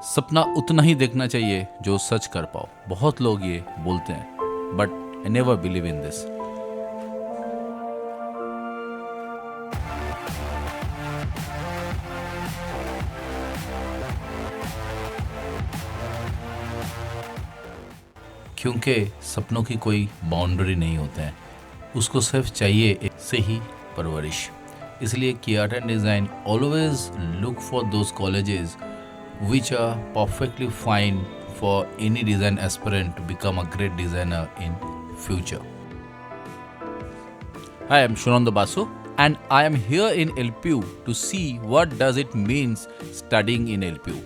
सपना उतना ही देखना चाहिए जो सच कर पाओ। बहुत लोग ये बोलते हैं, but I never believe in this. क्योंकि सपनों की कोई बाउंड्री नहीं होते हैं, उसको सिर्फ चाहिए एक सही परवरिश। इसलिए कि art and design always look for those colleges which are perfectly fine for any design aspirant to become a great designer in future. Hi, I'm Shunanda Basu and I am here in LPU to see what does it means studying in LPU.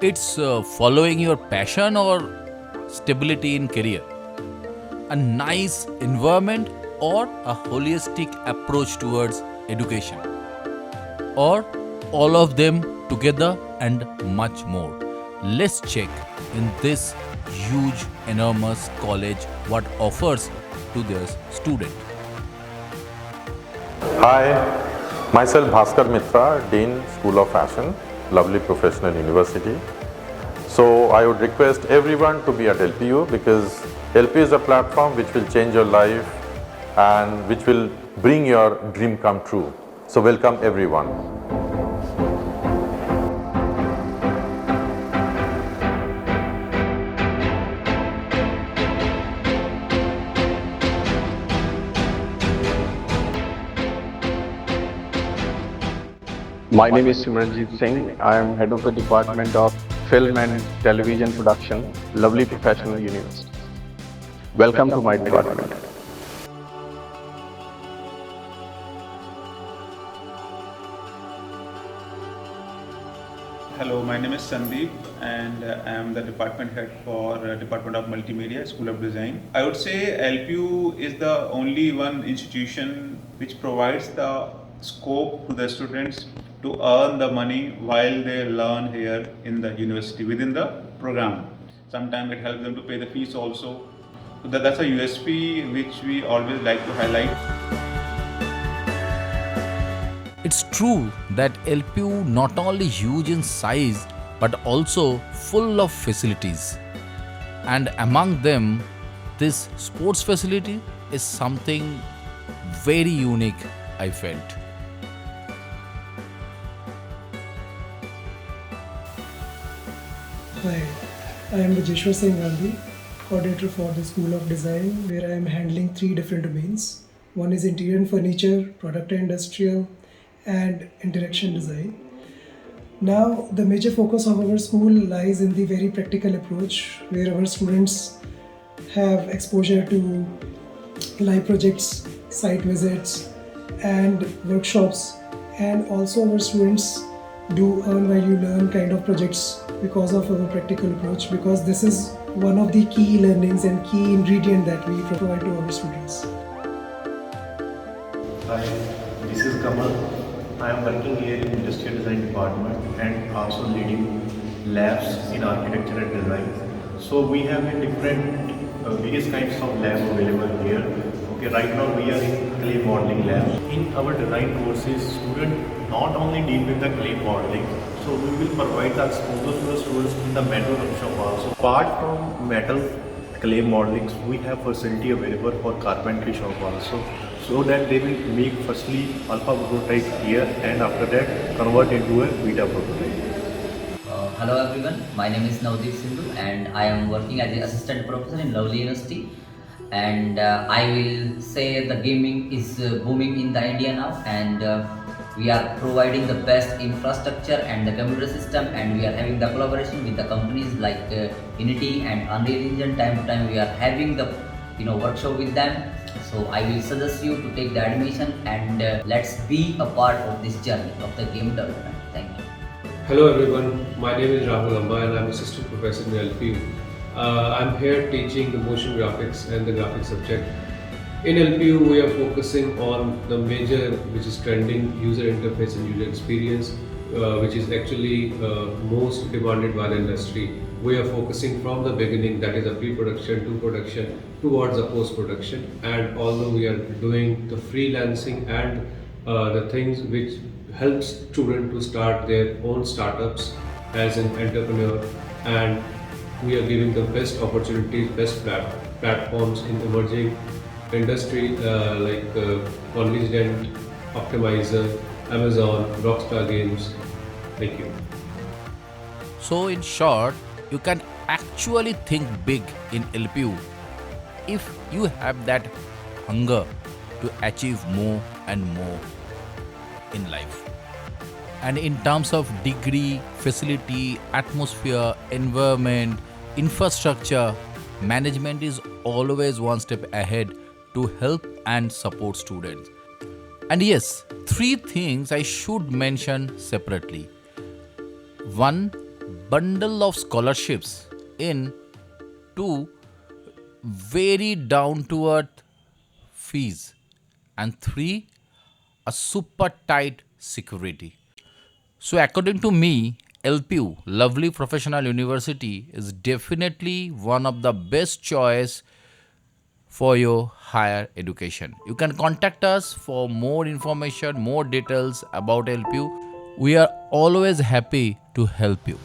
It's following your passion or stability in career, a nice environment or a holistic approach towards education, or all of them together and much more. Let's check in this huge, enormous college what offers to their student. Hi, myself Bhaskar Mitra, Dean, School of Fashion, lovely professional university. So I would request everyone to be at LPU because LPU is a platform which will change your life and which will bring your dream come true. So welcome everyone. My name is Singh. I am head of the Department of Film and Television Production, lovely professional university. Welcome to my department. Hello, my name is Sandeep and I am the department head for Department of Multimedia, School of Design. I would say LPU is the only one institution which provides the scope to the students to earn the money while they learn here in the university within the program. Sometimes it helps them to pay the fees also. So that's a USP which we always like to highlight. It's true that LPU not only huge in size but also full of facilities. And among them, this sports facility is something very unique, I felt. Hi, I am Vijeshwar Singh Gandhi, coordinator for the School of Design, where I am handling 3 different domains. One is interior and furniture, product and industrial, and interaction design. Now, the major focus of our school lies in the very practical approach, where our students have exposure to live projects, site visits, and workshops, and also our students do earn while you learn kind of projects because of our practical approach, because this is one of the key learnings and key ingredient that we provide to our students. Hi, this is Kamal. I am working here in Industrial Design Department and also leading labs in architecture and design. So we have a different various kinds of labs available here. Okay, right now we are in clay modeling lab. In our design courses, students not only deal with the clay modeling, so we will provide the exposure to the students in the metal workshop also. Apart from metal clay modeling, we have facility available for carpentry shop also, so that they will make firstly alpha prototype here and after that convert into a beta prototype. Hello everyone, my name is Navdeep Sindhu and I am working as an assistant professor in Lovely University, and I will say the gaming is booming in the India now, and we are providing the best infrastructure and the computer system, and we are having the collaboration with the companies like Unity and Unreal Engine. Time to time we are having the workshop with them. So I will suggest you to take the admission and let's be a part of this journey of the game development. Thank you. Hello everyone, my name is Rahul Amba and I am assistant professor in LPU. I am here teaching the motion graphics and the graphics subject. In LPU, we are focusing on the major, which is trending, user interface and user experience, which is actually most demanded by the industry. We are focusing from the beginning, that is a pre-production to production, towards the post-production. And although we are doing the freelancing and the things which helps student to start their own startups as an entrepreneur, and we are giving the best opportunities, best platforms in emerging industry like Convergent, Optimizer, Amazon, Rockstar Games. Thank you. So, in short, you can actually think big in LPU if you have that hunger to achieve more and more in life. And in terms of degree, facility, atmosphere, environment, infrastructure, management is always one step ahead to help and support students. And yes, three things I should mention separately. One, bundle of scholarships in. Two, very down to earth fees. And three, a super tight security. So, according to me, LPU, Lovely Professional University, is definitely one of the best choice for your higher education. You can contact us for more information, more details about LPU. We are always happy to help you.